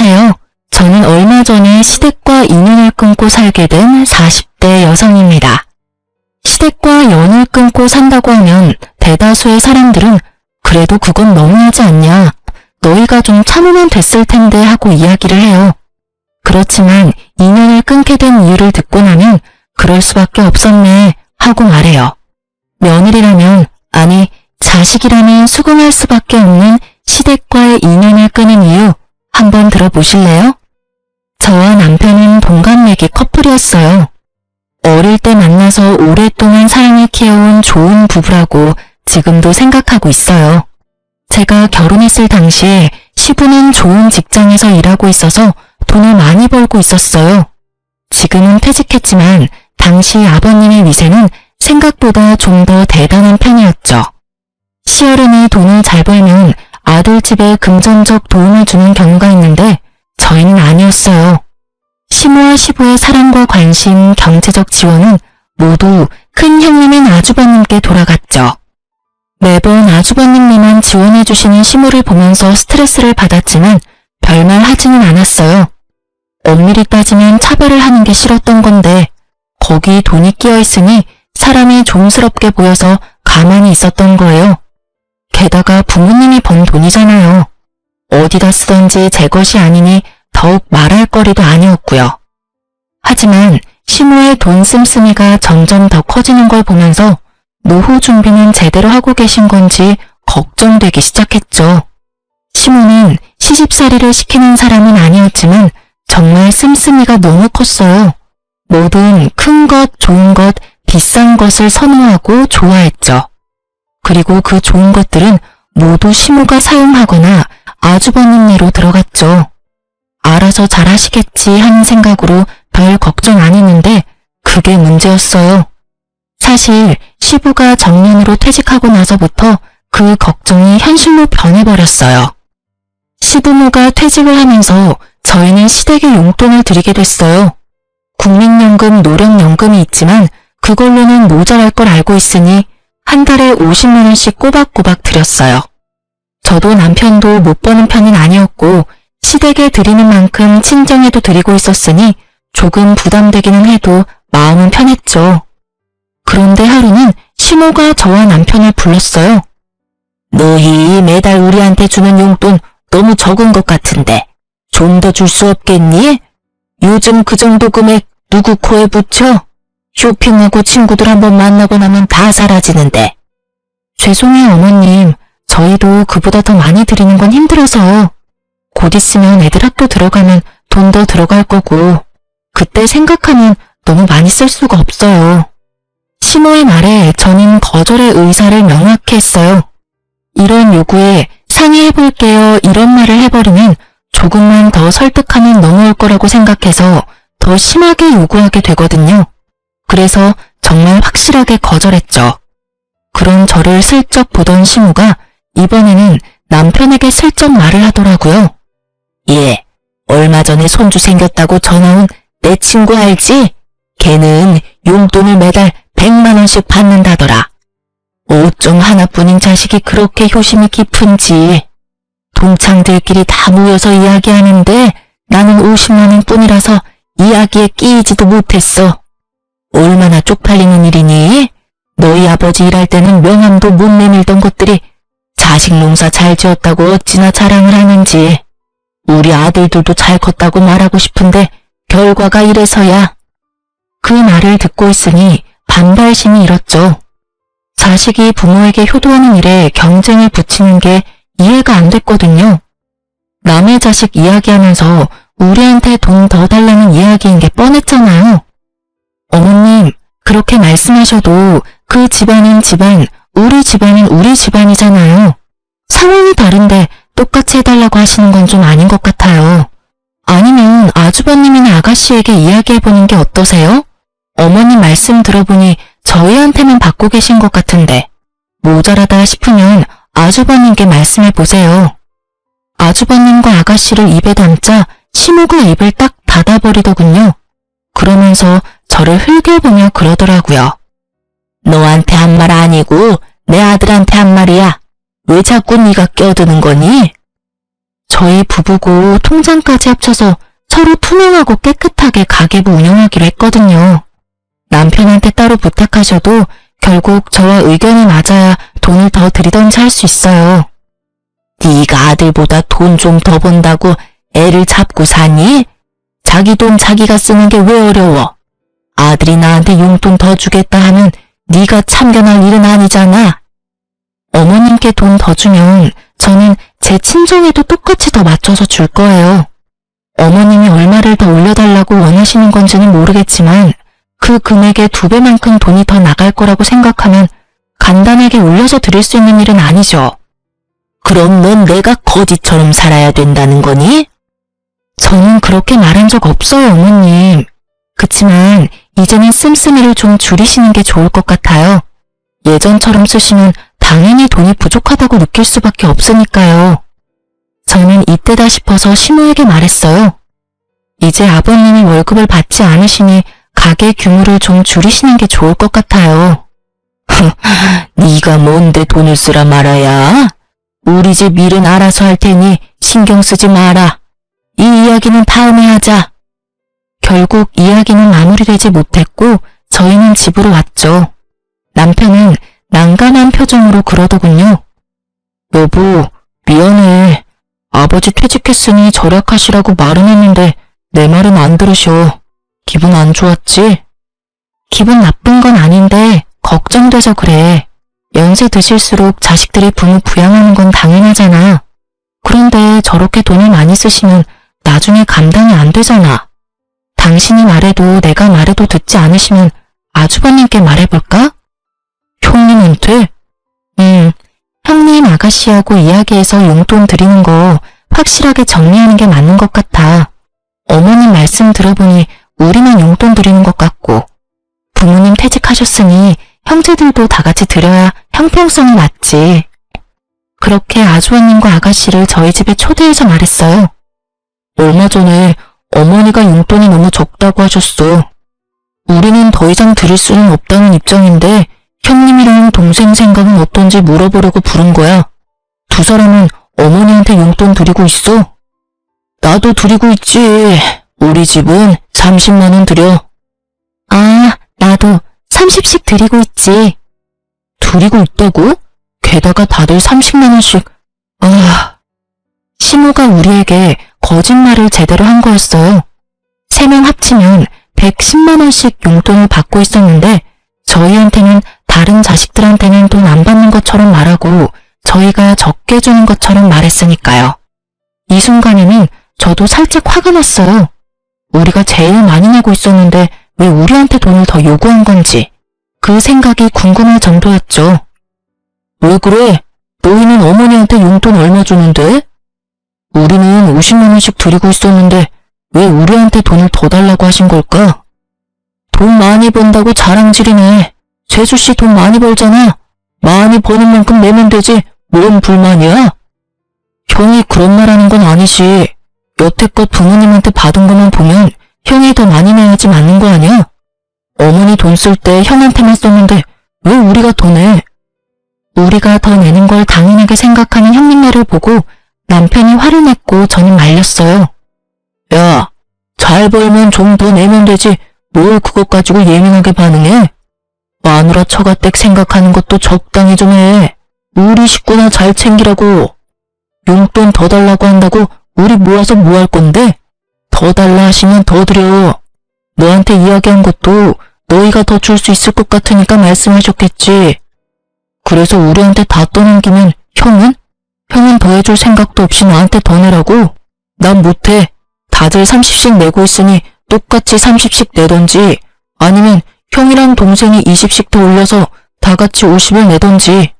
안녕하세요. 저는 얼마 전에 시댁과 인연을 끊고 살게 된 40대 여성입니다. 시댁과 연을 끊고 산다고 하면 대다수의 사람들은 그래도 그건 너무하지 않냐, 너희가 좀 참으면 됐을 텐데 하고 이야기를 해요. 그렇지만 인연을 끊게 된 이유를 듣고 나면 그럴 수밖에 없었네 하고 말해요. 며느리라면, 아니 자식이라면 수긍할 수밖에 없는 시댁과의 인연을 끊은 이유 한번 들어보실래요? 저와 남편은 동갑내기 커플이었어요. 어릴 때 만나서 오랫동안 사랑을 키워온 좋은 부부라고 지금도 생각하고 있어요. 제가 결혼했을 당시에 시부는 좋은 직장에서 일하고 있어서 돈을 많이 벌고 있었어요. 지금은 퇴직했지만 당시 아버님의 위세는 생각보다 좀 더 대단한 편이었죠. 시어른이 돈을 잘 벌면 아들 집에 금전적 도움을 주는 경우가 있는데 저희는 아니었어요. 시모와 시부의 사랑과 관심, 경제적 지원은 모두 큰 형님인 아주버님께 돌아갔죠. 매번 아주버님네만 지원해주시는 시모를 보면서 스트레스를 받았지만 별말 하지는 않았어요. 엄밀히 따지면 차별을 하는 게 싫었던 건데 거기 돈이 끼어있으니 사람이 좀스럽게 보여서 가만히 있었던 거예요. 게다가 부모님이 번 돈이잖아요. 어디다 쓰던지 제 것이 아니니 더욱 말할 거리도 아니었고요. 하지만 시모의 돈 씀씀이가 점점 더 커지는 걸 보면서 노후 준비는 제대로 하고 계신 건지 걱정되기 시작했죠. 시모는 시집살이를 시키는 사람은 아니었지만 정말 씀씀이가 너무 컸어요. 뭐든 큰 것, 좋은 것, 비싼 것을 선호하고 좋아했죠. 그리고 그 좋은 것들은 모두 시모가 사용하거나 아주버님네로 들어갔죠. 알아서 잘하시겠지 하는 생각으로 별 걱정 안 했는데 그게 문제였어요. 사실 시부가 정년으로 퇴직하고 나서부터 그 걱정이 현실로 변해버렸어요. 시부모가 퇴직을 하면서 저희는 시댁에 용돈을 드리게 됐어요. 국민연금, 노령연금이 있지만 그걸로는 모자랄 걸 알고 있으니 한 달에 50만 원씩 꼬박꼬박 드렸어요. 저도 남편도 못 버는 편은 아니었고 시댁에 드리는 만큼 친정에도 드리고 있었으니 조금 부담되기는 해도 마음은 편했죠. 그런데 하루는 시모가 저와 남편을 불렀어요. 너희 매달 우리한테 주는 용돈 너무 적은 것 같은데 좀 더 줄 수 없겠니? 요즘 그 정도 금액 누구 코에 붙여? 쇼핑하고 친구들 한번 만나고 나면 다 사라지는데. 죄송해요 어머님. 저희도 그보다 더 많이 드리는 건 힘들어서요. 곧 있으면 애들 학교 들어가면 돈 더 들어갈 거고 그때 생각하면 너무 많이 쓸 수가 없어요. 시모의 말에 저는 거절의 의사를 명확히 했어요. 이런 요구에 상의해볼게요 이런 말을 해버리면 조금만 더 설득하면 넘어올 거라고 생각해서 더 심하게 요구하게 되거든요. 그래서 정말 확실하게 거절했죠. 그런 저를 슬쩍 보던 시모가 이번에는 남편에게 슬쩍 말을 하더라고요. 예, 얼마 전에 손주 생겼다고 전화 온 내 친구 알지? 걔는 용돈을 매달 100만 원씩 받는다더라. 어쩜 하나뿐인 자식이 그렇게 효심이 깊은지. 동창들끼리 다 모여서 이야기하는데 나는 50만 원 뿐이라서 이야기에 끼이지도 못했어. 얼마나 쪽팔리는 일이니? 너희 아버지 일할 때는 명함도 못 내밀던 것들이 자식 농사 잘 지었다고 어찌나 자랑을 하는지. 우리 아들들도 잘 컸다고 말하고 싶은데 결과가 이래서야. 그 말을 듣고 있으니 반발심이 일었죠. 자식이 부모에게 효도하는 일에 경쟁을 붙이는 게 이해가 안 됐거든요. 남의 자식 이야기하면서 우리한테 돈 더 달라는 이야기인 게 뻔했잖아요. 어머님, 그렇게 말씀하셔도 그 집안은 집안, 우리 집안은 우리 집안이잖아요. 상황이 다른데 똑같이 해달라고 하시는 건 좀 아닌 것 같아요. 아니면 아주버님이나 아가씨에게 이야기해보는 게 어떠세요? 어머님 말씀 들어보니 저희한테만 받고 계신 것 같은데 모자라다 싶으면 아주버님께 말씀해보세요. 아주버님과 아가씨를 입에 담자 시모가 입을 딱 닫아버리더군요. 그러면서 저를 흘겨보며 그러더라고요. 너한테 한 말 아니고 내 아들한테 한 말이야. 왜 자꾸 네가 껴드는 거니? 저희 부부고 통장까지 합쳐서 서로 투명하고 깨끗하게 가계부 운영하기로 했거든요. 남편한테 따로 부탁하셔도 결국 저와 의견이 맞아야 돈을 더 드리던지 할 수 있어요. 네가 아들보다 돈 좀 더 번다고 애를 잡고 사니? 자기 돈 자기가 쓰는 게 왜 어려워? 아들이 나한테 용돈 더 주겠다 하면 네가 참견할 일은 아니잖아. 어머님께 돈 더 주면 저는 제 친정에도 똑같이 더 맞춰서 줄 거예요. 어머님이 얼마를 더 올려달라고 원하시는 건지는 모르겠지만 그 금액의 2배만큼 돈이 더 나갈 거라고 생각하면 간단하게 올려서 드릴 수 있는 일은 아니죠. 그럼 넌 내가 거지처럼 살아야 된다는 거니? 저는 그렇게 말한 적 없어요, 어머님. 그치만 이제는 씀씀이를 좀 줄이시는 게 좋을 것 같아요. 예전처럼 쓰시면 당연히 돈이 부족하다고 느낄 수밖에 없으니까요. 저는 이때다 싶어서 시모에게 말했어요. 이제 아버님이 월급을 받지 않으시니 가게 규모를 좀 줄이시는 게 좋을 것 같아요. 네가 뭔데 돈을 쓰라 말아야? 우리 집 일은 알아서 할 테니 신경 쓰지 마라. 이 이야기는 다음에 하자. 결국 이야기는 마무리되지 못했고 저희는 집으로 왔죠. 남편은 난감한 표정으로 그러더군요. 여보, 미안해. 아버지 퇴직했으니 절약하시라고 말은 했는데 내 말은 안 들으셔. 기분 안 좋았지? 기분 나쁜 건 아닌데 걱정돼서 그래. 연세 드실수록 자식들이 부모 부양하는 건 당연하잖아. 그런데 저렇게 돈을 많이 쓰시면 나중에 감당이 안 되잖아. 당신이 말해도 내가 말해도 듣지 않으시면 아주버님께 말해볼까? 형님한테? 형님 아가씨하고 이야기해서 용돈 드리는 거 확실하게 정리하는 게 맞는 것 같아. 어머님 말씀 들어보니 우리만 용돈 드리는 것 같고 부모님 퇴직하셨으니 형제들도 다 같이 드려야 형평성이 맞지. 그렇게 아주버님과 아가씨를 저희 집에 초대해서 말했어요. 얼마 전에 어머니가 용돈이 너무 적다고 하셨어. 우리는 더 이상 드릴 수는 없다는 입장인데 형님이랑 동생 생각은 어떤지 물어보려고 부른 거야. 두 사람은 어머니한테 용돈 드리고 있어? 나도 드리고 있지. 우리 집은 30만 원 드려. 아, 나도 30씩 드리고 있지. 드리고 있다고? 게다가 다들 30만 원씩. 시모가 우리에게 거짓말을 제대로 한 거였어요. 3명 합치면 110만 원씩 용돈을 받고 있었는데 저희한테는 다른 자식들한테는 돈 안 받는 것처럼 말하고 저희가 적게 주는 것처럼 말했으니까요. 이 순간에는 저도 살짝 화가 났어요. 우리가 제일 많이 내고 있었는데 왜 우리한테 돈을 더 요구한 건지 그 생각이 궁금할 정도였죠. 왜 그래? 너희는 어머니한테 용돈 얼마 주는데? 우리는 50만 원씩 드리고 있었는데 왜 우리한테 돈을 더 달라고 하신 걸까? 돈 많이 번다고 자랑질이네. 재수씨 돈 많이 벌잖아. 많이 버는 만큼 내면 되지. 뭔 불만이야? 형이 그런 말 하는 건 아니지. 여태껏 부모님한테 받은 것만 보면 형이 더 많이 내야지 맞는 거 아니야? 어머니 돈 쓸 때 형한테만 썼는데 왜 우리가 더 내? 우리가 더 내는 걸 당연하게 생각하는 형님 말을 보고 남편이 화를 냈고 저는 말렸어요. 야, 잘 벌면 좀 더 내면 되지. 뭘 그것 가지고 예민하게 반응해? 마누라 처가댁 생각하는 것도 적당히 좀 해. 우리 식구나 잘 챙기라고. 용돈 더 달라고 한다고 우리 모아서 뭐 할 건데? 더 달라 하시면 더 드려. 너한테 이야기한 것도 너희가 더 줄 수 있을 것 같으니까 말씀하셨겠지. 그래서 우리한테 다 떠넘기면 형은? 형은 더 해줄 생각도 없이 나한테 더 내라고? 난 못해. 다들 30씩 내고 있으니 똑같이 30씩 내던지 아니면 형이랑 동생이 20씩 더 올려서 다 같이 50을 내던지.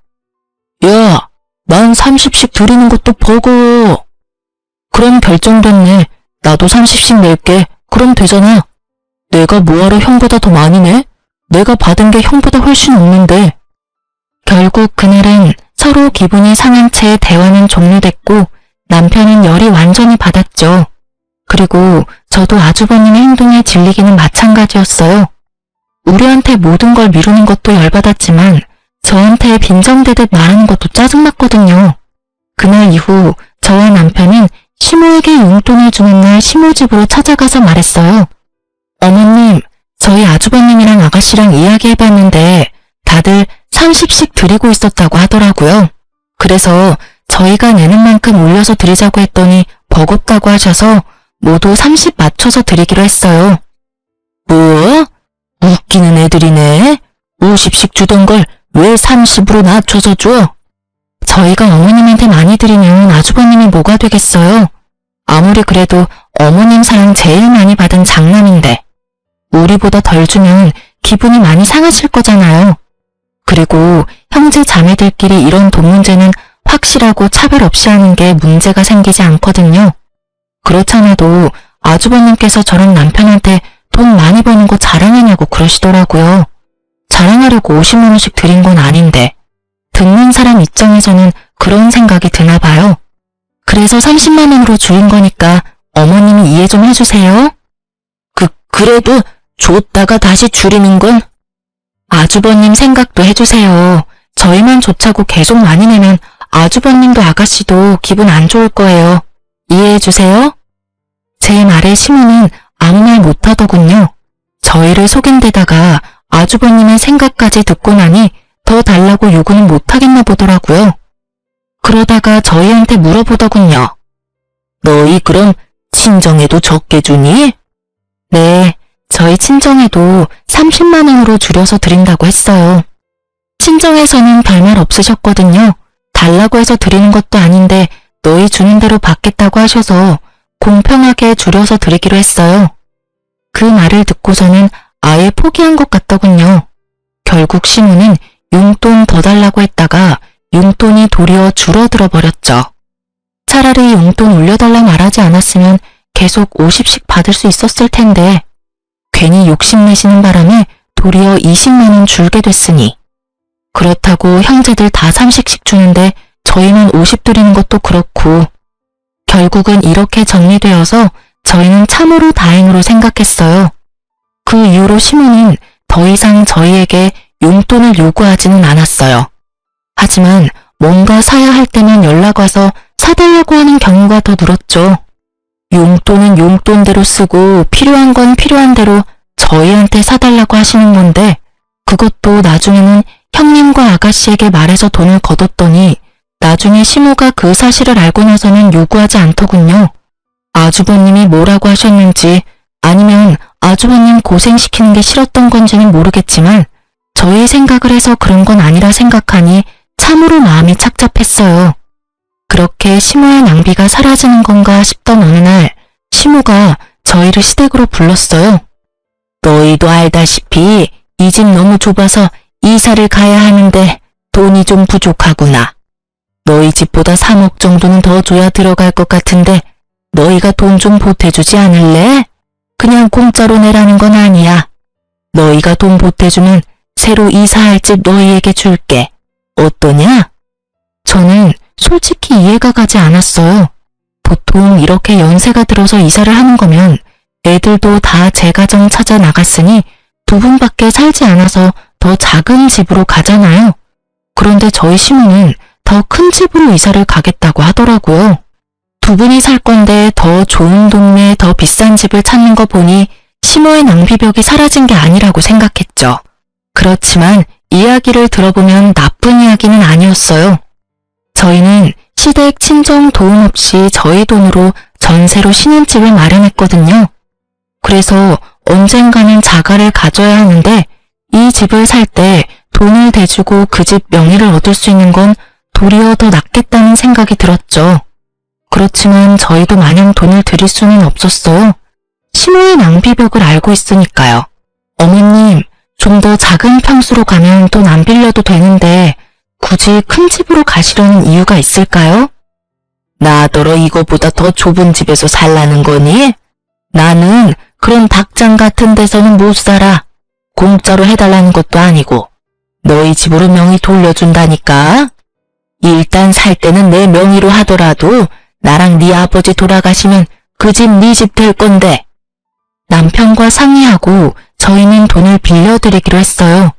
야, 난 30씩 드리는 것도 버거워. 그럼 결정됐네. 나도 30씩 낼게. 그럼 되잖아. 내가 뭐하러 형보다 더 많이 내? 내가 받은 게 형보다 훨씬 없는데. 결국 그날은 서로 기분이 상한 채 대화는 종료됐고 남편은 열이 완전히 받았죠. 그리고 저도 아주버님의 행동에 질리기는 마찬가지였어요. 우리한테 모든 걸 미루는 것도 열받았지만 저한테 빈정대듯 말하는 것도 짜증났거든요. 그날 이후 저와 남편은 시모에게 용돈을 주는 날 시모 집으로 찾아가서 말했어요. 어머님, 저희 아주버님이랑 아가씨랑 이야기해봤는데 다들 30씩 드리고 있었다고 하더라고요. 그래서 저희가 내는 만큼 올려서 드리자고 했더니 버겁다고 하셔서 모두 30 맞춰서 드리기로 했어요. 뭐? 웃기는 애들이네. 50씩 주던 걸 왜 30으로 낮춰서 줘? 저희가 어머님한테 많이 드리면 아주버님이 뭐가 되겠어요? 아무리 그래도 어머님 사랑 제일 많이 받은 장남인데 우리보다 덜 주면 기분이 많이 상하실 거잖아요. 그리고 형제 자매들끼리 이런 돈 문제는 확실하고 차별 없이 하는 게 문제가 생기지 않거든요. 그렇잖아도 아주버님께서 저랑 남편한테 돈 많이 버는 거 자랑하냐고 그러시더라고요. 자랑하려고 50만 원씩 드린 건 아닌데 듣는 사람 입장에서는 그런 생각이 드나 봐요. 그래서 30만 원으로 줄인 거니까 어머님이 이해 좀 해주세요. 그래도 줬다가 다시 줄이는 건? 아주버님 생각도 해주세요. 저희만 좋자고 계속 많이 내면 아주버님도 아가씨도 기분 안 좋을 거예요. 이해해주세요. 제 말에 시모는 아무 말 못하더군요. 저희를 속인 데다가 아주버님의 생각까지 듣고 나니 더 달라고 요구는 못하겠나 보더라고요. 그러다가 저희한테 물어보더군요. 너희 그럼 친정에도 적게 주니? 네, 저희 친정에도 30만 원으로 줄여서 드린다고 했어요. 친정에서는 별말 없으셨거든요. 달라고 해서 드리는 것도 아닌데 너희 주는 대로 받겠다고 하셔서 공평하게 줄여서 드리기로 했어요. 그 말을 듣고서는 아예 포기한 것 같더군요. 결국 시모는 용돈 더 달라고 했다가 용돈이 도리어 줄어들어 버렸죠. 차라리 용돈 올려달라 말하지 않았으면 계속 50씩 받을 수 있었을 텐데 괜히 욕심내시는 바람에 도리어 20만 원 줄게 됐으니 그렇다고 형제들 다 30씩 주는데 저희만 50 드리는 것도 그렇고 결국은 이렇게 정리되어서 저희는 참으로 다행으로 생각했어요. 그 이후로 시모는 더 이상 저희에게 용돈을 요구하지는 않았어요. 하지만 뭔가 사야 할 때만 연락 와서 사달라고 하는 경우가 더 늘었죠. 용돈은 용돈대로 쓰고 필요한 건 필요한 대로 저희한테 사달라고 하시는 건데 그것도 나중에는 형님과 아가씨에게 말해서 돈을 거뒀더니 나중에 시모가 그 사실을 알고 나서는 요구하지 않더군요. 아주버님이 뭐라고 하셨는지 아니면 아주버님 고생시키는 게 싫었던 건지는 모르겠지만 저희 생각을 해서 그런 건 아니라 생각하니 참으로 마음이 착잡했어요. 그렇게 시모의 낭비가 사라지는 건가 싶던 어느 날 시모가 저희를 시댁으로 불렀어요. 너희도 알다시피 이 집 너무 좁아서 이사를 가야 하는데 돈이 좀 부족하구나. 너희 집보다 3억 정도는 더 줘야 들어갈 것 같은데 너희가 돈 좀 보태주지 않을래? 그냥 공짜로 내라는 건 아니야. 너희가 돈 보태주면 새로 이사할 집 너희에게 줄게. 어떠냐? 저는 솔직히 이해가 가지 않았어요. 보통 이렇게 연세가 들어서 이사를 하는 거면 애들도 다 제 가정 찾아 나갔으니 두 분밖에 살지 않아서 더 작은 집으로 가잖아요. 그런데 저희 시모는 더 큰 집으로 이사를 가겠다고 하더라고요. 두 분이 살 건데 더 좋은 동네, 더 비싼 집을 찾는 거 보니 시모의 낭비벽이 사라진 게 아니라고 생각했죠. 그렇지만 이야기를 들어보면 나쁜 이야기는 아니었어요. 저희는 시댁 친정 도움 없이 저희 돈으로 전세로 신혼집을 마련했거든요. 그래서 언젠가는 자가를 가져야 하는데 이 집을 살 때 돈을 대주고 그 집 명의를 얻을 수 있는 건 도리어 더 낫겠다는 생각이 들었죠. 그렇지만 저희도 마냥 돈을 드릴 수는 없었어요. 시모의 낭비벽을 알고 있으니까요. 어머님, 좀 더 작은 평수로 가면 돈 안 빌려도 되는데 굳이 큰 집으로 가시려는 이유가 있을까요? 나더러 이거보다 더 좁은 집에서 살라는 거니? 나는 그런 닭장 같은 데서는 못 살아. 공짜로 해달라는 것도 아니고 너희 집으로 명의 돌려준다니까. 일단 살 때는 내 명의로 하더라도 나랑 네 아버지 돌아가시면 그 집 네 집 될 건데. 남편과 상의하고 저희는 돈을 빌려드리기로 했어요.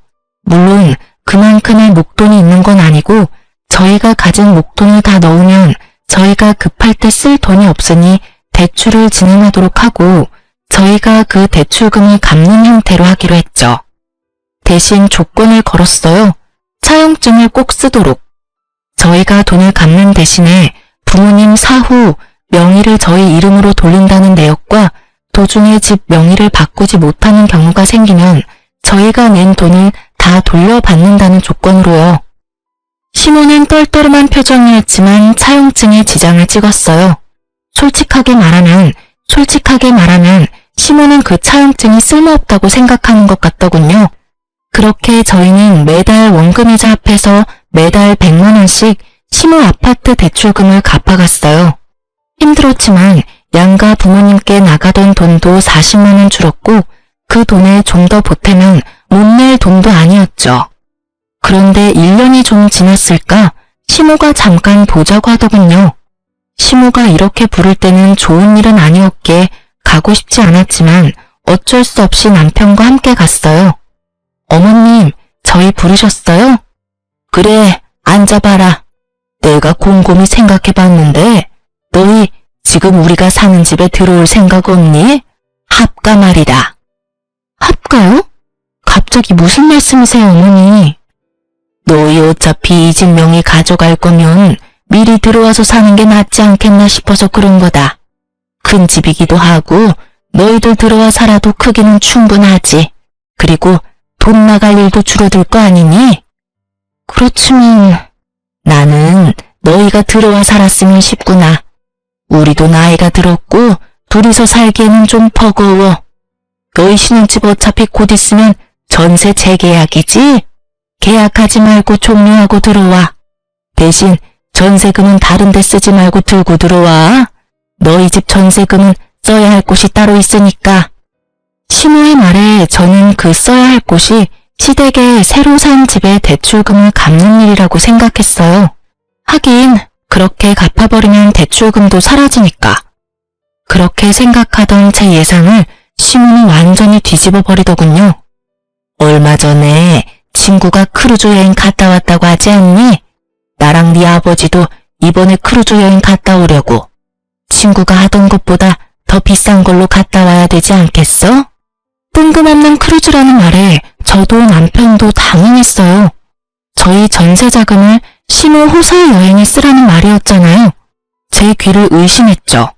물론 그만큼의 목돈이 있는 건 아니고 저희가 가진 목돈을 다 넣으면 저희가 급할 때 쓸 돈이 없으니 대출을 진행하도록 하고 저희가 그 대출금을 갚는 형태로 하기로 했죠. 대신 조건을 걸었어요. 차용증을 꼭 쓰도록. 저희가 돈을 갚는 대신에 부모님 사후 명의를 저희 이름으로 돌린다는 내역과 도중에 집 명의를 바꾸지 못하는 경우가 생기면 저희가 낸 돈을 다 돌려받는다는 조건으로요. 시모는 떨떠름한 표정이었지만 차용증에 지장을 찍었어요. 솔직하게 말하면 시모는 그 차용증이 쓸모없다고 생각하는 것 같더군요. 그렇게 저희는 매달 원금이자 합해서 매달 100만 원씩 시모 아파트 대출금을 갚아갔어요. 힘들었지만 양가 부모님께 나가던 돈도 40만 원 줄었고 그 돈에 좀 더 보태면 못 낼 돈도 아니었죠. 그런데 1년이 좀 지났을까 시모가 잠깐 보자고 하더군요. 시모가 이렇게 부를 때는 좋은 일은 아니었기에 가고 싶지 않았지만 어쩔 수 없이 남편과 함께 갔어요. 어머님, 저희 부르셨어요? 그래, 앉아봐라. 내가 곰곰이 생각해봤는데 너희 지금 우리가 사는 집에 들어올 생각 없니? 합가 말이다. 합가요? 갑자기 무슨 말씀이세요, 어머니? 너희 어차피 이 집 명의 가져갈 거면 미리 들어와서 사는 게 낫지 않겠나 싶어서 그런 거다. 큰 집이기도 하고 너희들 들어와 살아도 크기는 충분하지. 그리고 돈 나갈 일도 줄어들 거 아니니? 그렇지만 나는 너희가 들어와 살았으면 싶구나. 우리도 나이가 들었고 둘이서 살기에는 좀 버거워. 너희 신혼집 어차피 곧 있으면 전세 재계약이지? 계약하지 말고 종료하고 들어와. 대신 전세금은 다른 데 쓰지 말고 들고 들어와. 너희 집 전세금은 써야 할 곳이 따로 있으니까. 시모의 말에 저는 그 써야 할 곳이 시댁에 새로 산 집의 대출금을 갚는 일이라고 생각했어요. 하긴 그렇게 갚아버리면 대출금도 사라지니까. 그렇게 생각하던 제 예상을 시모는 완전히 뒤집어 버리더군요. 얼마 전에 친구가 크루즈 여행 갔다 왔다고 하지 않니? 나랑 네 아버지도 이번에 크루즈 여행 갔다 오려고. 친구가 하던 것보다 더 비싼 걸로 갔다 와야 되지 않겠어? 뜬금없는 크루즈라는 말에 저도 남편도 당황했어요. 저희 전세 자금을 시모 호사 여행에 쓰라는 말이었잖아요. 제 귀를 의심했죠.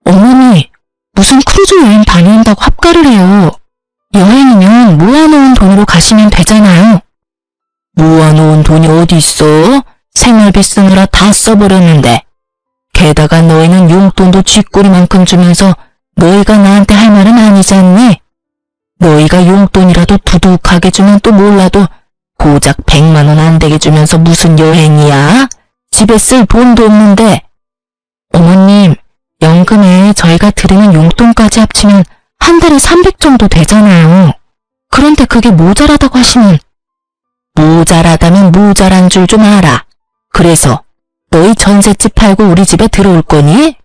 어머니, 무슨 크루즈 여행 다녀온다고 합가를 해요. 여행이면 모아놓은 돈으로 가시면 되잖아요. 모아놓은 돈이 어디 있어? 생활비 쓰느라 다 써버렸는데. 게다가 너희는 용돈도 쥐꼬리만큼 주면서 너희가 나한테 할 말은 아니지 않니? 너희가 용돈이라도 두둑하게 주면 또 몰라도 고작 100만 원 안 되게 주면서 무슨 여행이야? 집에 쓸 돈도 없는데. 어머님, 연금에 저희가 드리는 용돈까지 합치면 한 달에 300 정도 되잖아요. 그런데 그게 모자라다고 하시면. 모자라다면 모자란 줄 좀 알아. 그래서 너희 전셋집 팔고 우리 집에 들어올 거니?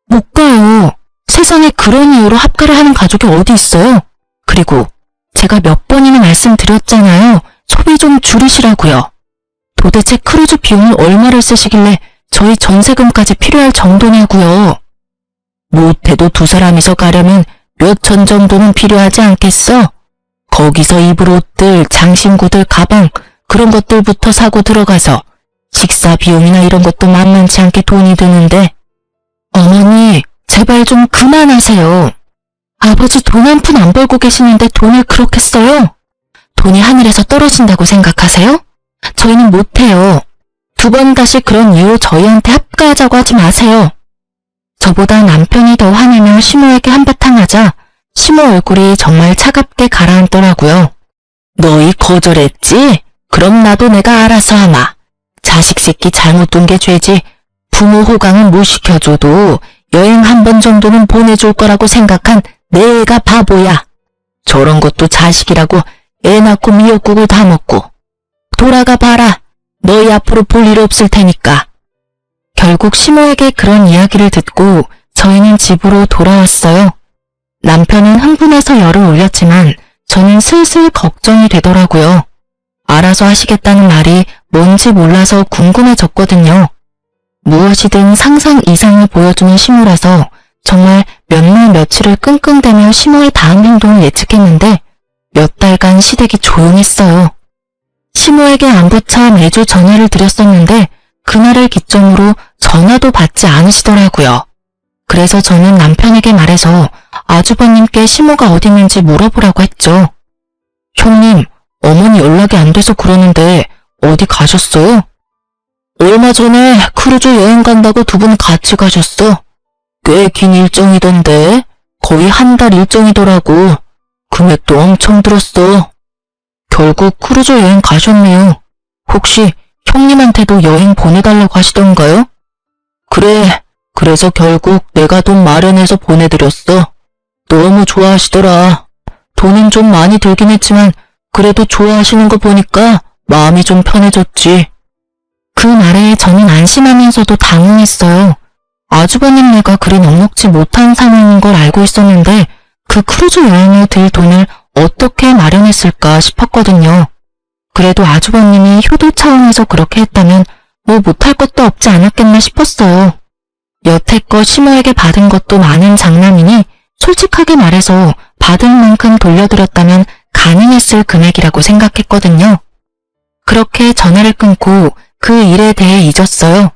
못 가요. 세상에 그런 이유로 합가를 하는 가족이 어디 있어요? 그리고 제가 몇 번이나 말씀드렸잖아요. 소비 좀 줄이시라고요. 도대체 크루즈 비용을 얼마를 쓰시길래 저희 전세금까지 필요할 정도냐고요. 못해도 두 사람이서 가려면 몇천 정도는 필요하지 않겠어? 거기서 입을 옷들, 장신구들, 가방 그런 것들부터 사고 들어가서 식사 비용이나 이런 것도 만만치 않게 돈이 드는데. 어머니, 제발 좀 그만하세요. 아버지 돈 한 푼 안 벌고 계시는데 돈을 그렇게 써요? 돈이 하늘에서 떨어진다고 생각하세요? 저희는 못해요. 두 번 다시 그런 이유로 저희한테 합가하자고 하지 마세요. 저보다 남편이 더 화내며 시모에게 한바탕 하자 시모 얼굴이 정말 차갑게 가라앉더라고요. 너희 거절했지? 그럼 나도 내가 알아서 하마. 자식 새끼 잘못 둔 게 죄지. 부모 호강은 못 시켜줘도 여행 한 번 정도는 보내줄 거라고 생각한 내가 바보야. 저런 것도 자식이라고 애 낳고 미역국을 다 먹고. 돌아가 봐라. 너희 앞으로 볼 일 없을 테니까. 결국 시모에게 그런 이야기를 듣고 저희는 집으로 돌아왔어요. 남편은 흥분해서 열을 올렸지만 저는 슬슬 걱정이 되더라고요. 알아서 하시겠다는 말이 뭔지 몰라서 궁금해졌거든요. 무엇이든 상상 이상을 보여주는 시모라서 정말 몇 날 며칠을 끙끙대며 시모의 다음 행동을 예측했는데 몇 달간 시댁이 조용했어요. 시모에게 안부차 매주 전화를 드렸었는데 그날을 기점으로 전화도 받지 않으시더라고요. 그래서 저는 남편에게 말해서 아주버님께 시모가 어디 있는지 물어보라고 했죠. 형님, 어머니 연락이 안 돼서 그러는데 어디 가셨어요? 얼마 전에 크루즈 여행 간다고 두 분 같이 가셨어. 꽤 긴 일정이던데 거의 한 달 일정이더라고. 금액도 엄청 들었어. 결국 크루즈 여행 가셨네요. 혹시 형님한테도 여행 보내달라고 하시던가요? 그래, 그래서 결국 내가 돈 마련해서 보내드렸어. 너무 좋아하시더라. 돈은 좀 많이 들긴 했지만 그래도 좋아하시는 거 보니까 마음이 좀 편해졌지. 그 말에 저는 안심하면서도 당황했어요. 아주버님네가 그리 넉넉지 못한 상황인 걸 알고 있었는데 그 크루즈 여행에 들 돈을 어떻게 마련했을까 싶었거든요. 그래도 아주버님이 효도 차원에서 그렇게 했다면 뭐 못할 것도 없지 않았겠나 싶었어요. 여태껏 시모에게 받은 것도 많은 장남이니 솔직하게 말해서 받은 만큼 돌려드렸다면 가능했을 금액이라고 생각했거든요. 그렇게 전화를 끊고 그 일에 대해 잊었어요.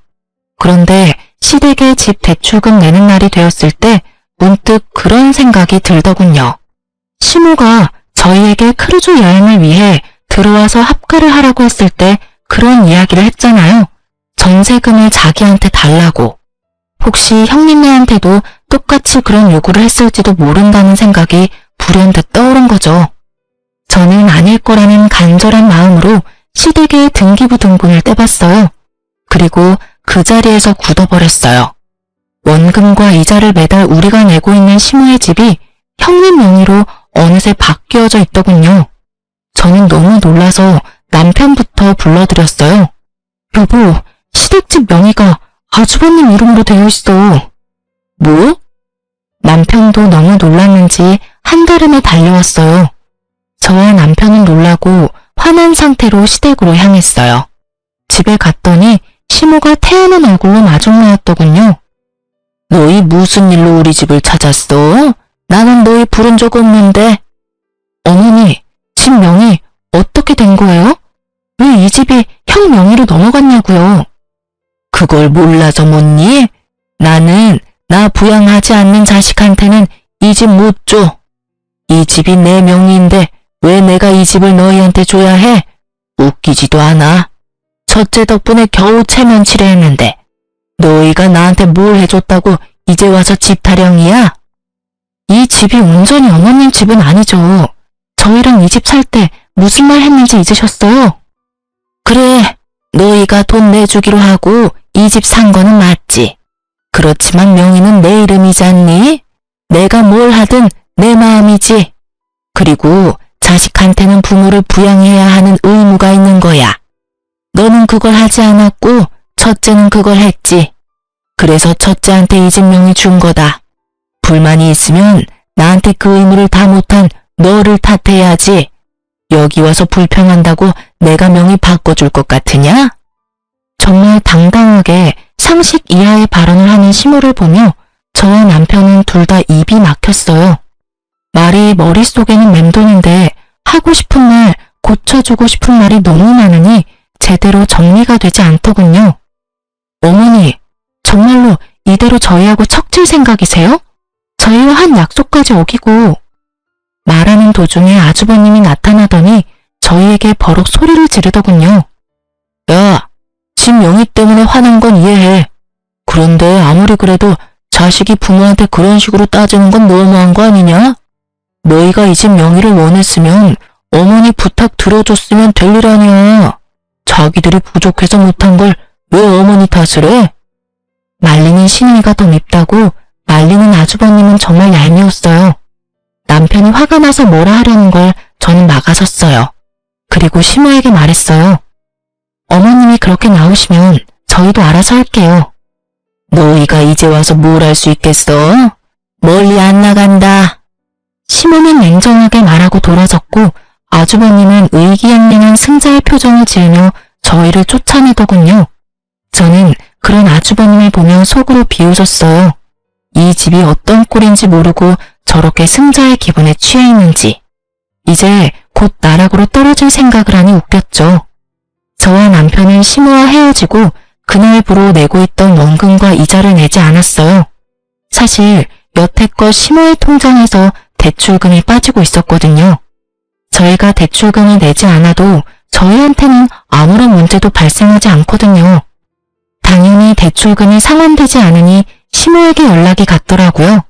그런데 시댁에 집 대출금 내는 날이 되었을 때 문득 그런 생각이 들더군요. 시모가 저희에게 크루즈 여행을 위해 들어와서 합가를 하라고 했을 때 그런 이야기를 했잖아요. 전세금을 자기한테 달라고. 혹시 형님네한테도 똑같이 그런 요구를 했을지도 모른다는 생각이 불현듯 떠오른 거죠. 저는 아닐 거라는 간절한 마음으로 시댁의 등기부등본을 떼봤어요. 그리고 그 자리에서 굳어버렸어요. 원금과 이자를 매달 우리가 내고 있는 시모의 집이 형님 명의로 어느새 바뀌어져 있더군요. 저는 너무 놀라서 남편부터 불러드렸어요. 여보, 시댁집 명의가 아주버님 이름으로 되어 있어. 뭐? 남편도 너무 놀랐는지 한달음에 달려왔어요. 저와 남편은 놀라고 화난 상태로 시댁으로 향했어요. 집에 갔더니 시모가 태어난 얼굴로 마중나였더군요. 너희 무슨 일로 우리 집을 찾았어? 나는 너희 부른 적 없는데. 어머니, 집 명의 어떻게 된 거예요? 왜 이 집이 형 명의로 넘어갔냐고요? 그걸 몰라서 묻니? 나는 나 부양하지 않는 자식한테는 이 집 못 줘. 이 집이 내 명의인데 왜 내가 이 집을 너희한테 줘야 해? 웃기지도 않아. 첫째 덕분에 겨우 체면치레 했는데 너희가 나한테 뭘 해줬다고 이제 와서 집 타령이야? 이 집이 온전히 어머님 집은 아니죠. 저희랑 이 집 살 때 무슨 말 했는지 잊으셨어요? 그래, 너희가 돈 내주기로 하고 이 집 산 거는 맞지. 그렇지만 명의는 내 이름이잖니? 내가 뭘 하든 내 마음이지. 그리고 자식한테는 부모를 부양해야 하는 의무가 있는 거야. 너는 그걸 하지 않았고 첫째는 그걸 했지. 그래서 첫째한테 이 집 명의 준 거다. 불만이 있으면 나한테 그 의무를 다 못한 너를 탓해야지. 여기 와서 불평한다고 내가 명의 바꿔줄 것 같으냐? 정말 당당하게 상식 이하의 발언을 하는 시모를 보며 저와 남편은 둘 다 입이 막혔어요. 말이 머릿속에는 맴도는데 하고 싶은 말, 고쳐주고 싶은 말이 너무 많으니 제대로 정리가 되지 않더군요. 어머니, 정말로 이대로 저희하고 척질 생각이세요? 저희와 한 약속까지 어기고. 말하는 도중에 아주버님이 나타나더니 저희에게 버럭 소리를 지르더군요. 야, 집 명의 때문에 화난 건 이해해. 그런데 아무리 그래도 자식이 부모한테 그런 식으로 따지는 건 너무한 거 아니냐? 너희가 이 집 명의를 원했으면 어머니 부탁 들어줬으면 될 일 아니야. 자기들이 부족해서 못한 걸 왜 어머니 탓을 해? 말리는 시누이가 더 밉다고 말리는 아주버님은 정말 얄미웠어요. 남편이 화가 나서 뭐라 하려는 걸 저는 막아섰어요. 그리고 시모에게 말했어요. 어머님이 그렇게 나오시면 저희도 알아서 할게요. 너희가 이제 와서 뭘 할 수 있겠어? 멀리 안 나간다. 시모는 냉정하게 말하고 돌아섰고 아주버님은 의기양양한 승자의 표정을 지으며 저희를 쫓아내더군요. 저는 그런 아주버님을 보며 속으로 비웃었어요. 이 집이 어떤 꼴인지 모르고 저렇게 승자의 기분에 취해 있는지. 이제 곧 나락으로 떨어질 생각을 하니 웃겼죠. 저와 남편은 시모와 헤어지고 그날부로 내고 있던 원금과 이자를 내지 않았어요. 사실 여태껏 시모의 통장에서 대출금이 빠지고 있었거든요. 저희가 대출금을 내지 않아도 저희한테는 아무런 문제도 발생하지 않거든요. 당연히 대출금이 상환되지 않으니 시모에게 연락이 갔더라고요.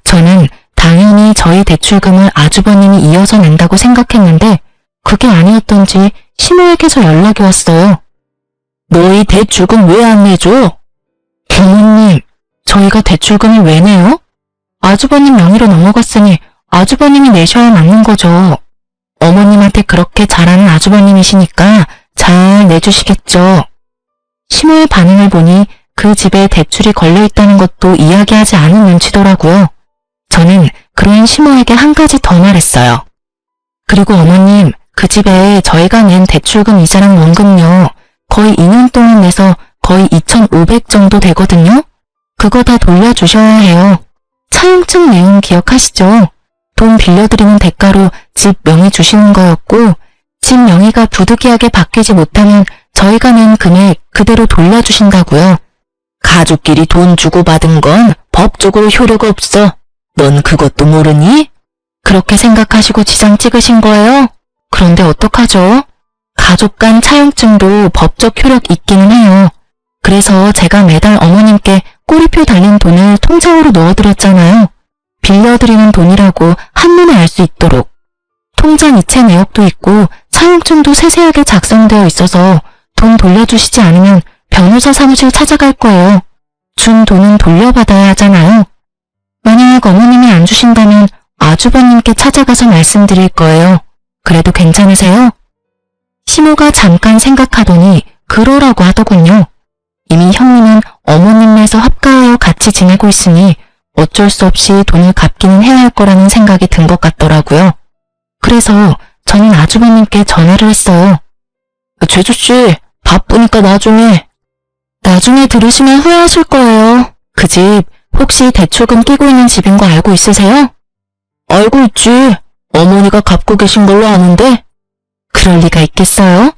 저는 당연히 저희 대출금을 아주버님이 이어서 낸다고 생각했는데 그게 아니었던지 시모에게서 연락이 왔어요. 너희 대출금 왜 안 내줘? 부모님, 저희가 대출금을 왜 내요? 아주버님 명의로 넘어갔으니 아주버님이 내셔야 맞는 거죠. 어머님한테 그렇게 잘하는 아주버님이시니까 잘 내주시겠죠. 시모의 반응을 보니 그 집에 대출이 걸려있다는 것도 이야기하지 않은 눈치더라고요. 저는 그런 시모에게 한 가지 더 말했어요. 그리고 어머님, 그 집에 저희가 낸 대출금 이자랑 원금요. 거의 2년 동안 내서 거의 2,500 정도 되거든요. 그거 다 돌려주셔야 해요. 차용증 내용 기억하시죠? 돈 빌려드리는 대가로 집 명의 주시는 거였고 집 명의가 부득이하게 바뀌지 못하면 저희가 낸 금액 그대로 돌려주신다고요. 가족끼리 돈 주고받은 건 법적으로 효력이 없어. 넌 그것도 모르니? 그렇게 생각하시고 지장 찍으신 거예요? 그런데 어떡하죠? 가족 간 차용증도 법적 효력 있기는 해요. 그래서 제가 매달 어머님께 꼬리표 달린 돈을 통장으로 넣어드렸잖아요. 빌려드리는 돈이라고 한눈에 알 수 있도록. 통장 이체 내역도 있고 차용증도 세세하게 작성되어 있어서 돈 돌려주시지 않으면 변호사 사무실 찾아갈 거예요. 준 돈은 돌려받아야 하잖아요. 만약 어머님이 안 주신다면 아주버님께 찾아가서 말씀드릴 거예요. 그래도 괜찮으세요? 시모가 잠깐 생각하더니 그러라고 하더군요. 이미 형님은 어머님네서 합가하여 같이 지내고 있으니 어쩔 수 없이 돈을 갚기는 해야 할 거라는 생각이 든 것 같더라고요. 그래서 저는 아주버님께 전화를 했어요. 제주씨, 바쁘니까 나중에 들으시면 후회하실 거예요. 그 집 혹시 대출금 끼고 있는 집인 거 알고 있으세요? 알고 있지. 어머니가 갚고 계신 걸로 아는데. 그럴 리가 있겠어요?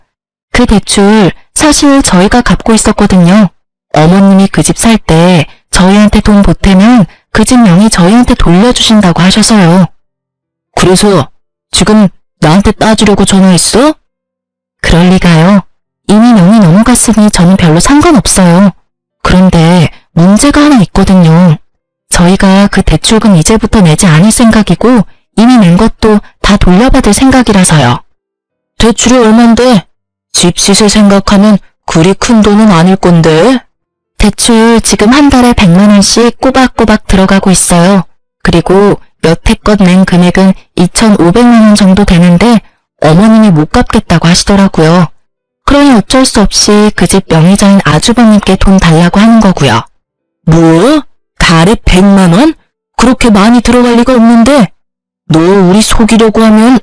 그 대출 사실 저희가 갚고 있었거든요. 어머님이 그 집 살 때 저희한테 돈 보태면 그 집 명의 저희한테 돌려주신다고 하셔서요. 그래서 지금 나한테 따지려고 전화했어? 그럴 리가요. 이미 명의 넘어갔으니 저는 별로 상관없어요. 그런데 문제가 하나 있거든요. 저희가 그 대출금 이제부터 내지 않을 생각이고 이미 낸 것도 다 돌려받을 생각이라서요. 대출이 얼만데? 집 시세 생각하면 그리 큰 돈은 아닐 건데. 대출 지금 한 달에 100만 원씩 꼬박꼬박 들어가고 있어요. 그리고 여태껏 낸 금액은 2,500만 원 정도 되는데 어머님이 못 갚겠다고 하시더라고요. 그러니 어쩔 수 없이 그 집 명의자인 아주버님께 돈 달라고 하는 거고요. 뭐? 달에 100만 원? 그렇게 많이 들어갈 리가 없는데. 너 우리 속이려고 하면.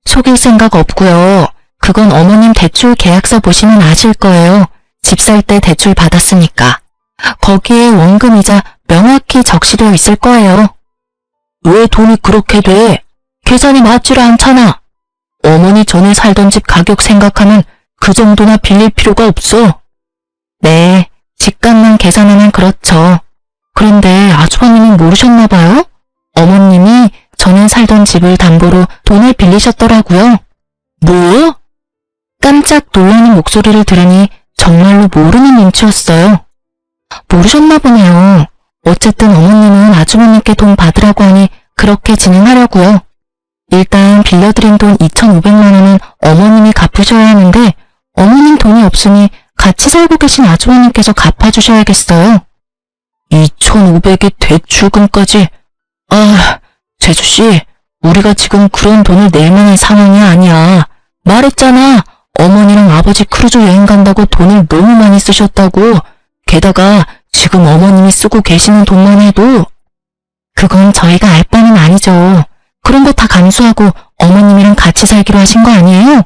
속일 생각 없고요. 그건 어머님 대출 계약서 보시면 아실 거예요. 집 살 때 대출 받았으니까. 거기에 원금이자 명확히 적시되어 있을 거예요. 왜 돈이 그렇게 돼? 계산이 맞지를 않잖아. 어머니 전에 살던 집 가격 생각하면 그 정도나 빌릴 필요가 없어. 네, 집값만 계산하면 그렇죠. 그런데 아주버님은 모르셨나 봐요? 어머님이 전에 살던 집을 담보로 돈을 빌리셨더라고요. 뭐? 깜짝 놀라는 목소리를 들으니 정말로 모르는 눈치였어요. 모르셨나 보네요. 어쨌든 어머님은 아주버님께 돈 받으라고 하니 그렇게 진행하려고요. 일단 빌려드린 돈 2,500만 원은 어머님이 갚으셔야 하는데 어머님 돈이 없으니 같이 살고 계신 아주버님께서 갚아주셔야겠어요. 2,500의 대출금까지. 아, 제주씨, 우리가 지금 그런 돈을 낼 만한 상황이 아니야. 말했잖아. 어머니랑 아버지 크루즈 여행 간다고 돈을 너무 많이 쓰셨다고. 게다가 지금 어머님이 쓰고 계시는 돈만 해도. 그건 저희가 알 바는 아니죠. 그런 거 다 감수하고 어머님이랑 같이 살기로 하신 거 아니에요?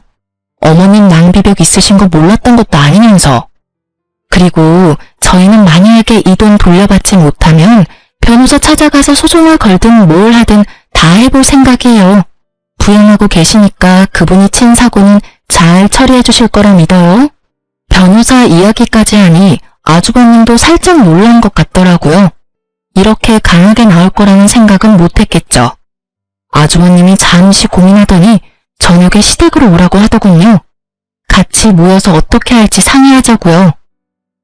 어머님 낭비벽 있으신 거 몰랐던 것도 아니면서. 그리고 저희는 만약에 이 돈 돌려받지 못하면 변호사 찾아가서 소송을 걸든 뭘 하든 다 해볼 생각이에요. 부양하고 계시니까 그분이 친 사고는 잘 처리해 주실 거라 믿어요. 변호사 이야기까지 하니 아주버님도 살짝 놀란 것 같더라고요. 이렇게 강하게 나올 거라는 생각은 못했겠죠. 아주버님이 잠시 고민하더니 저녁에 시댁으로 오라고 하더군요. 같이 모여서 어떻게 할지 상의하자고요.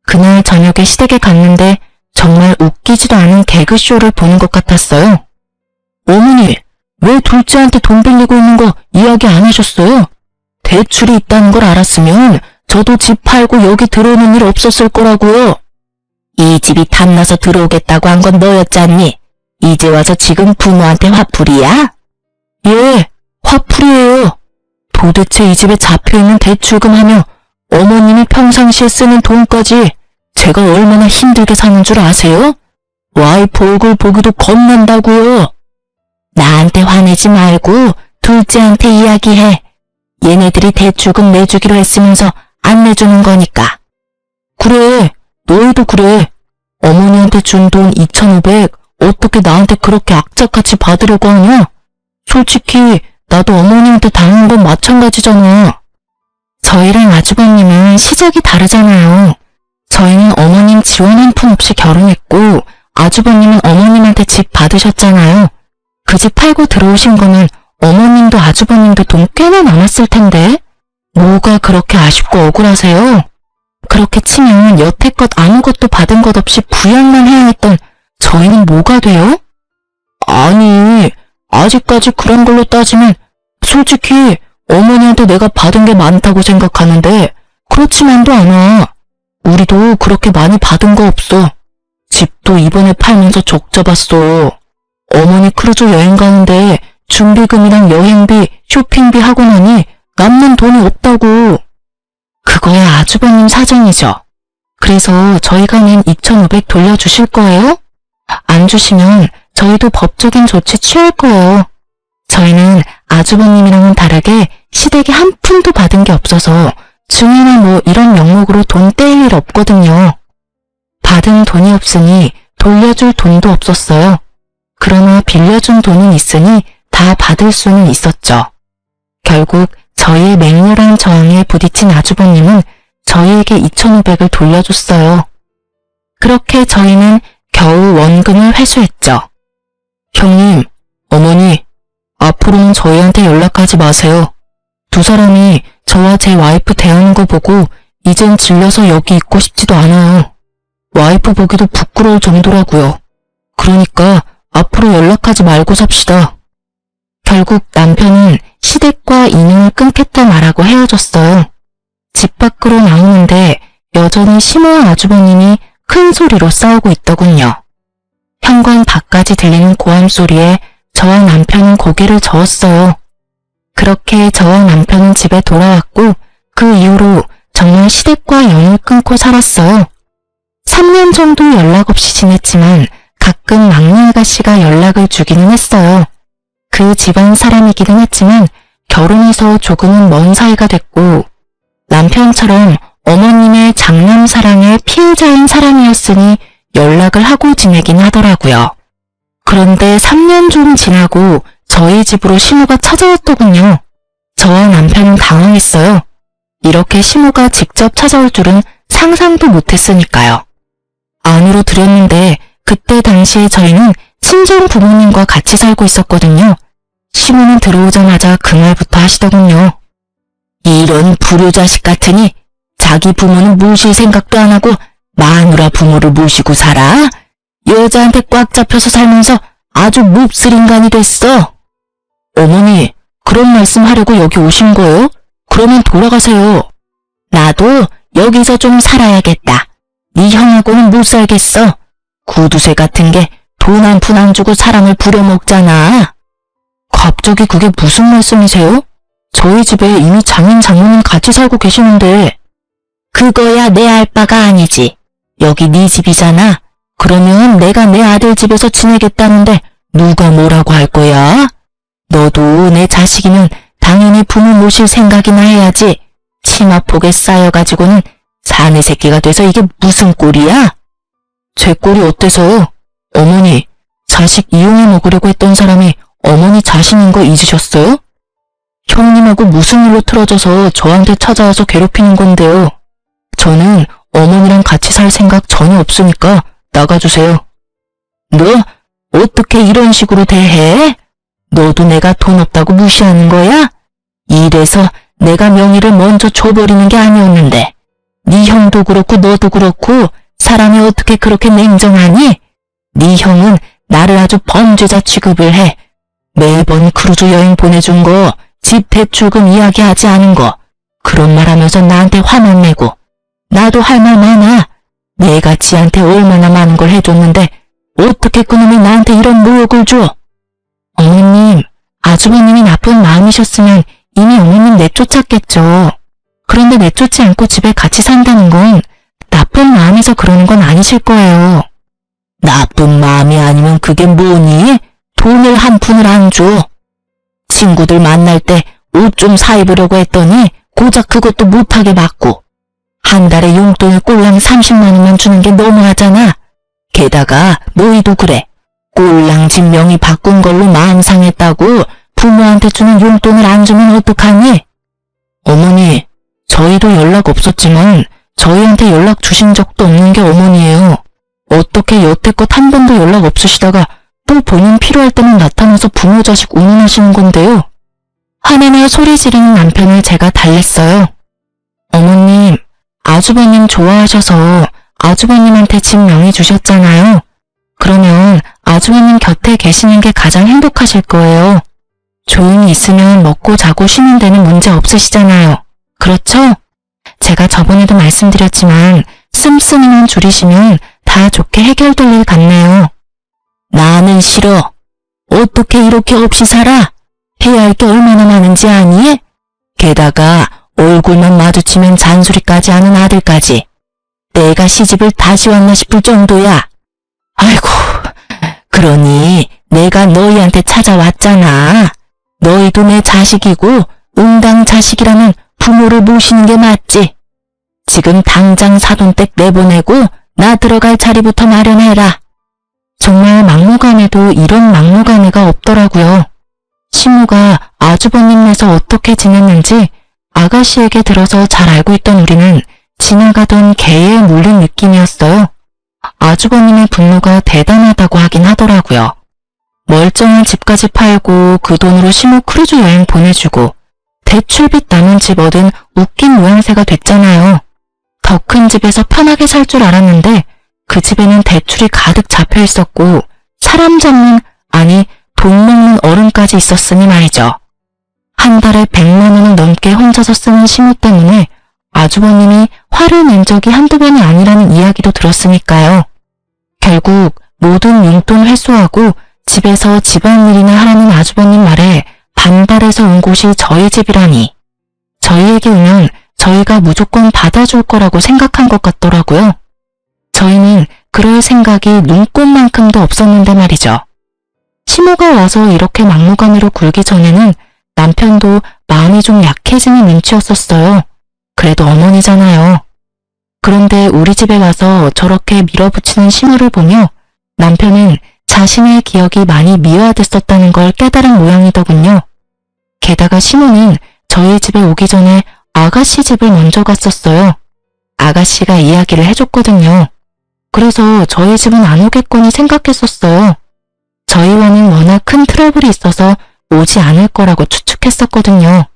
그날 저녁에 시댁에 갔는데 정말 웃기지도 않은 개그쇼를 보는 것 같았어요. 어머니, 왜 둘째한테 돈 빌리고 있는 거 이야기 안 하셨어요? 대출이 있다는 걸 알았으면 저도 집 팔고 여기 들어오는 일 없었을 거라고요. 이 집이 탐나서 들어오겠다고 한 건 너였잖니? 이제 와서 지금 부모한테 화풀이야? 예, 화풀이에요. 도대체 이 집에 잡혀있는 대출금 하며 어머님이 평상시에 쓰는 돈까지 제가 얼마나 힘들게 사는 줄 아세요? 와이프 얼굴 보기도 겁난다고요. 나한테 화내지 말고 둘째한테 이야기해. 얘네들이 대출금 내주기로 했으면서 안 내주는 거니까. 그래, 너희도 그래. 어머니한테 준 돈 2,500 어떻게 나한테 그렇게 악착같이 받으려고 하냐? 솔직히 나도 어머님한테 당한 건 마찬가지잖아. 저희랑 아주버님은 시작이 다르잖아요. 저희는 어머님 지원 한 푼 없이 결혼했고 아주버님은 어머님한테 집 받으셨잖아요. 그 집 팔고 들어오신 거는 어머님도 아주버님도 돈 꽤나 남았을 텐데 뭐가 그렇게 아쉽고 억울하세요? 그렇게 치면 여태껏 아무것도 받은 것 없이 부양만 해야 했던 저희는 뭐가 돼요? 아니, 아직까지 그런 걸로 따지면 솔직히 어머니한테 내가 받은 게 많다고 생각하는데 그렇지만도 않아. 우리도 그렇게 많이 받은 거 없어. 집도 이번에 팔면서 적자봤어. 어머니 크루즈 여행 가는데 준비금이랑 여행비, 쇼핑비 하고 나니 남는 돈이 없다고. 그거야 아주버님 사정이죠. 그래서 저희가 낸 2,500 돌려주실 거예요? 안 주시면 저희도 법적인 조치 취할 거예요. 저희는 아주버님이랑은 다르게 시댁에 한 푼도 받은 게 없어서 증여나 뭐 이런 명목으로 돈 떼일 일 없거든요. 받은 돈이 없으니 돌려줄 돈도 없었어요. 그러나 빌려준 돈은 있으니 다 받을 수는 있었죠. 결국 저희의 맹렬한 저항에 부딪힌 아주버님은 저희에게 2,500을 돌려줬어요. 그렇게 저희는 겨우 원금을 회수했죠. 형님, 어머니, 앞으로는 저희한테 연락하지 마세요. 두 사람이 저와 제 와이프 대하는 거 보고 이젠 질려서 여기 있고 싶지도 않아요. 와이프 보기도 부끄러울 정도라고요. 그러니까 앞으로 연락하지 말고 삽시다. 결국 남편은 시댁과 인연을 끊겠다 말하고 헤어졌어요. 집 밖으로 나오는데 여전히 시모와 아주버님이 큰 소리로 싸우고 있더군요. 현관 밖까지 들리는 고함 소리에 저와 남편은 고개를 저었어요. 그렇게 저와 남편은 집에 돌아왔고 그 이후로 정말 시댁과 연을 끊고 살았어요. 3년 정도 연락 없이 지냈지만 가끔 막내 아가씨가 연락을 주기는 했어요. 그 집안 사람이기는 했지만 결혼해서 조금은 먼 사이가 됐고 남편처럼 어머님의 장남 사랑의 피해자인 사람이었으니 연락을 하고 지내긴 하더라고요. 그런데 3년 좀 지나고 저희 집으로 시모가 찾아왔더군요. 저와 남편은 당황했어요. 이렇게 시모가 직접 찾아올 줄은 상상도 못했으니까요. 안으로 들였는데 그때 당시에 저희는 친정 부모님과 같이 살고 있었거든요. 시모는 들어오자마자 그 말부터 하시더군요. 이런 불효자식 같으니 자기 부모는 모실 생각도 안 하고 마누라 부모를 모시고 살아? 여자한테 꽉 잡혀서 살면서 아주 몹쓸 인간이 됐어. 어머니, 그런 말씀 하려고 여기 오신 거예요? 그러면 돌아가세요. 나도 여기서 좀 살아야겠다. 네 형하고는 못 살겠어. 구두쇠 같은 게 돈 한 푼 안 주고 사람을 부려먹잖아. 갑자기 그게 무슨 말씀이세요? 저희 집에 이미 장인 장모님 같이 살고 계시는데. 그거야 내 알 바가 아니지. 여기 네 집이잖아. 그러면 내가 내 아들 집에서 지내겠다는데 누가 뭐라고 할 거야? 너도 내 자식이면 당연히 부모 모실 생각이나 해야지. 치마폭에 쌓여가지고는 사내 새끼가 돼서 이게 무슨 꼴이야? 제 꼴이 어때서요? 어머니, 자식 이용해 먹으려고 했던 사람이 어머니 자신인 거 잊으셨어요? 형님하고 무슨 일로 틀어져서 저한테 찾아와서 괴롭히는 건데요. 저는 어머니랑 같이 살 생각 전혀 없으니까 나가주세요. 너 어떻게 이런 식으로 대해? 너도 내가 돈 없다고 무시하는 거야? 이래서 내가 명의를 먼저 줘버리는 게 아니었는데 네 형도 그렇고 너도 그렇고 사람이 어떻게 그렇게 냉정하니? 네 형은 나를 아주 범죄자 취급을 해. 매번 크루즈 여행 보내준 거, 집 대출금 이야기하지 않은 거, 그런 말 하면서 나한테 화만 내고 나도 할 말 많아. 내가 지한테 얼마나 많은 걸 해줬는데 어떻게 그놈이 나한테 이런 모욕을 줘? 어머님, 아주버님이 나쁜 마음이셨으면 이미 어머님 내쫓았겠죠. 그런데 내쫓지 않고 집에 같이 산다는 건 나쁜 마음에서 그러는 건 아니실 거예요. 나쁜 마음이 아니면 그게 뭐니? 돈을 한 푼을 안 줘. 친구들 만날 때 옷 좀 사입으려고 했더니 고작 그것도 못하게 받고 한 달에 용돈을 꼴랑 30만 원만 주는 게 너무하잖아. 게다가 너희도 그래. 꼴랑 집 명의 바꾼 걸로 마음 상했다고 부모한테 주는 용돈을 안 주면 어떡하니? 어머니, 저희도 연락 없었지만 저희한테 연락 주신 적도 없는 게 어머니예요. 어떻게 여태껏 한 번도 연락 없으시다가 또 본인 필요할 때만 나타나서 부모 자식 운운하시는 건데요. 화내며 소리 지르는 남편을 제가 달랬어요. 어머님, 아주버님 좋아하셔서 아주버님한테 집 명의 주셨잖아요. 그러면 아주버님 곁에 계시는 게 가장 행복하실 거예요. 조용히 있으면 먹고 자고 쉬는 데는 문제 없으시잖아요. 그렇죠? 제가 저번에도 말씀드렸지만 씀씀이만 줄이시면 다 좋게 해결될 일 같네요. 나는 싫어. 어떻게 이렇게 없이 살아? 해야 할 게 얼마나 많은지 아니? 게다가 얼굴만 마주치면 잔소리까지 하는 아들까지. 내가 시집을 다시 왔나 싶을 정도야. 아이고, 그러니 내가 너희한테 찾아왔잖아. 너희도 내 자식이고 응당 자식이라면 부모를 모시는 게 맞지. 지금 당장 사돈댁 내보내고 나 들어갈 자리부터 마련해라. 정말 막무가내도 이런 막무가내가 없더라고요. 시무가 아주버님네서 어떻게 지냈는지 아가씨에게 들어서 잘 알고 있던 우리는 지나가던 개에 물린 느낌이었어요. 아주버님의 분노가 대단하다고 하긴 하더라고요. 멀쩡한 집까지 팔고 그 돈으로 시무 크루즈 여행 보내주고 대출빚 남은 집 얻은 웃긴 모양새가 됐잖아요. 더 큰 집에서 편하게 살 줄 알았는데 그 집에는 대출이 가득 잡혀 있었고 사람 잡는, 아니 돈 먹는 어른까지 있었으니 말이죠. 한 달에 100만 원을 넘게 혼자서 쓰는 시무 때문에 아주버님이 화를 낸 적이 한두 번이 아니라는 이야기도 들었으니까요. 결국 모든 용돈 회수하고 집에서 집안일이나 하라는 아주버님 말에 반발해서 온 곳이 저희 집이라니. 저희에게 오면 저희가 무조건 받아줄 거라고 생각한 것 같더라고요. 저희는 그럴 생각이 눈꼽만큼도 없었는데 말이죠. 시모가 와서 이렇게 막무가내로 굴기 전에는 남편도 마음이 좀 약해지는 눈치였었어요. 그래도 어머니잖아요. 그런데 우리 집에 와서 저렇게 밀어붙이는 시모를 보며 남편은 자신의 기억이 많이 미화됐었다는 걸 깨달은 모양이더군요. 게다가 시모는 저희 집에 오기 전에 아가씨 집을 먼저 갔었어요. 아가씨가 이야기를 해줬거든요. 그래서 저희 집은 안 오겠거니 생각했었어요. 저희와는 워낙 큰 트러블이 있어서 오지 않을 거라고 추측했었거든요.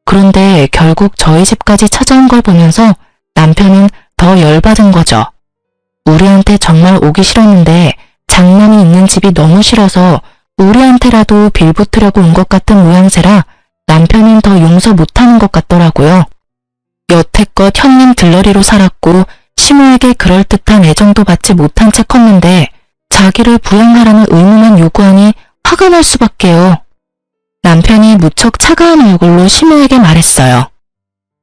그런데 결국 저희 집까지 찾아온 걸 보면서 남편은 더 열받은 거죠. 우리한테 정말 오기 싫었는데 장남이 있는 집이 너무 싫어서 우리한테라도 빌붙으려고 온 것 같은 모양새라 남편은 더 용서 못하는 것 같더라고요. 여태껏 형님 들러리로 살았고 시모에게 그럴듯한 애정도 받지 못한 채 컸는데 자기를 부양하라는 의무만 요구하니 화가 날 수밖에요. 남편이 무척 차가운 얼굴로 시모에게 말했어요.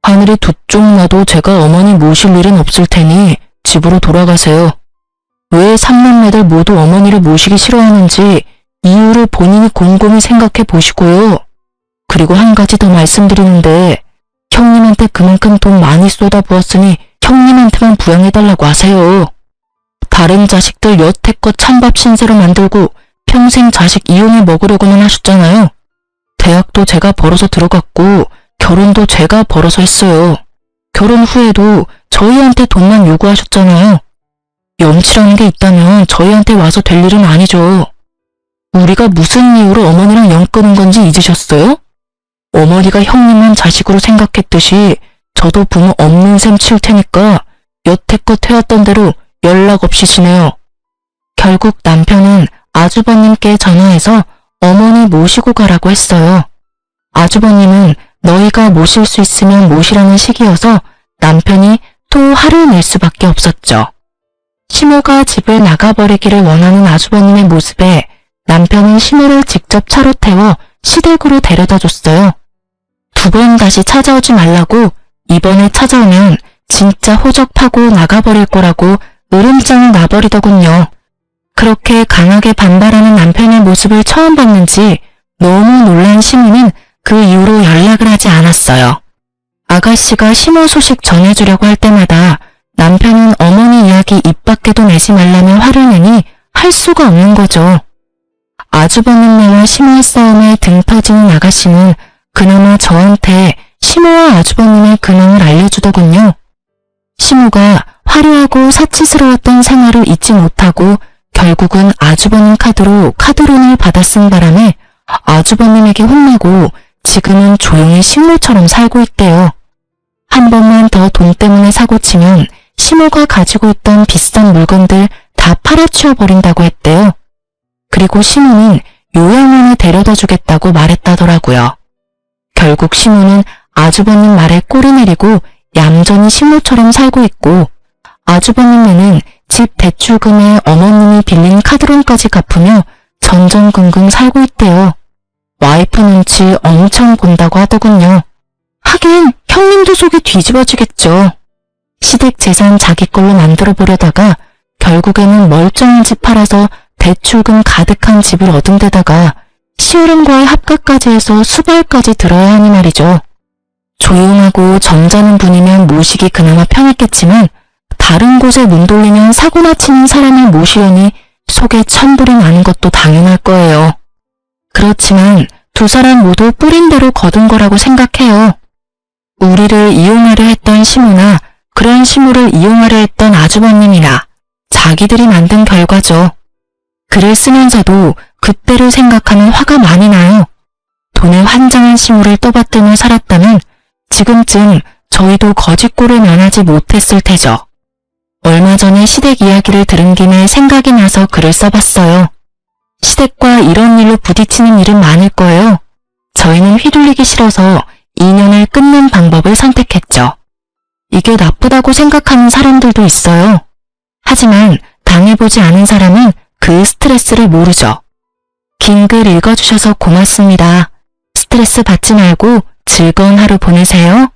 하늘이 두 쪽 나도 제가 어머니 모실 일은 없을 테니 집으로 돌아가세요. 왜 삼남매들 모두 어머니를 모시기 싫어하는지 이유를 본인이 곰곰이 생각해 보시고요. 그리고 한 가지 더 말씀드리는데 형님한테 그만큼 돈 많이 쏟아부었으니 형님한테만 부양해달라고 하세요. 다른 자식들 여태껏 찬밥 신세로 만들고 평생 자식 이용해 먹으려고는 하셨잖아요. 대학도 제가 벌어서 들어갔고 결혼도 제가 벌어서 했어요. 결혼 후에도 저희한테 돈만 요구하셨잖아요. 염치라는 게 있다면 저희한테 와서 될 일은 아니죠. 우리가 무슨 이유로 어머니랑 연 끊은 건지 잊으셨어요? 어머니가 형님만 자식으로 생각했듯이 저도 부모 없는 셈 칠 테니까 여태껏 해왔던 대로 연락 없이 지내요. 결국 남편은 아주버님께 전화해서 어머니 모시고 가라고 했어요. 아주버님은 너희가 모실 수 있으면 모시라는 식이어서 남편이 또 화를 낼 수밖에 없었죠. 시모가 집을 나가버리기를 원하는 아주버님의 모습에 남편은 시모를 직접 차로 태워 시댁으로 데려다 줬어요. 2번 다시 찾아오지 말라고, 이번에 찾아오면 진짜 호적파고 나가버릴 거라고 으름장을 놔버리더군요. 그렇게 강하게 반발하는 남편의 모습을 처음 봤는지 너무 놀란 시모는 그 이후로 연락을 하지 않았어요. 아가씨가 시모 소식 전해주려고 할 때마다 남편은 어머니 이야기 입 밖에도 내지 말라며 화를 내니 할 수가 없는 거죠. 아주버님네와 시모의 싸움에 등 터지는 아가씨는 그나마 저한테 시모와 아주버님의 근황을 알려주더군요. 시모가 화려하고 사치스러웠던 생활을 잊지 못하고 결국은 아주버님 카드로 카드론을 받아 쓴 바람에 아주버님에게 혼나고 지금은 조용히 식물처럼 살고 있대요. 한 번만 더 돈 때문에 사고치면 시모가 가지고 있던 비싼 물건들 다 팔아치워 버린다고 했대요. 그리고 시모는 요양원에 데려다 주겠다고 말했다더라고요. 결국 시모는 아주버님 말에 꼬리 내리고 얌전히 식물처럼 살고 있고, 아주버님네는 집 대출금에 어머님이 빌린 카드론까지 갚으며 전전긍긍 살고 있대요. 와이프 눈치 엄청 본다고 하더군요. 하긴 형님도 속이 뒤집어지겠죠. 시댁 재산 자기 걸로 만들어 보려다가 결국에는 멀쩡한 집 팔아서 대출금 가득한 집을 얻은 데다가 시어른과의 합가까지 해서 수발까지 들어야 하니 말이죠. 조용하고 점잖은 분이면 모시기 그나마 편했겠지만 다른 곳에 문 돌리면 사고나 치는 사람을 모시려니 속에 천불이 나는 것도 당연할 거예요. 그렇지만 두 사람 모두 뿌린 대로 거둔 거라고 생각해요. 우리를 이용하려 했던 시모나 그런 시모를 이용하려 했던 아주버님이나 자기들이 만든 결과죠. 글을 쓰면서도 그때를 생각하면 화가 많이 나요. 돈에 환장한 시모를 떠받들며 살았다면 지금쯤 저희도 거짓골을 면하지 못했을 테죠. 얼마 전에 시댁 이야기를 들은 김에 생각이 나서 글을 써봤어요. 시댁과 이런 일로 부딪히는 일은 많을 거예요. 저희는 휘둘리기 싫어서 인연을 끊는 방법을 선택했죠. 이게 나쁘다고 생각하는 사람들도 있어요. 하지만 당해보지 않은 사람은 그 스트레스를 모르죠. 긴 글 읽어주셔서 고맙습니다. 스트레스 받지 말고 즐거운 하루 보내세요.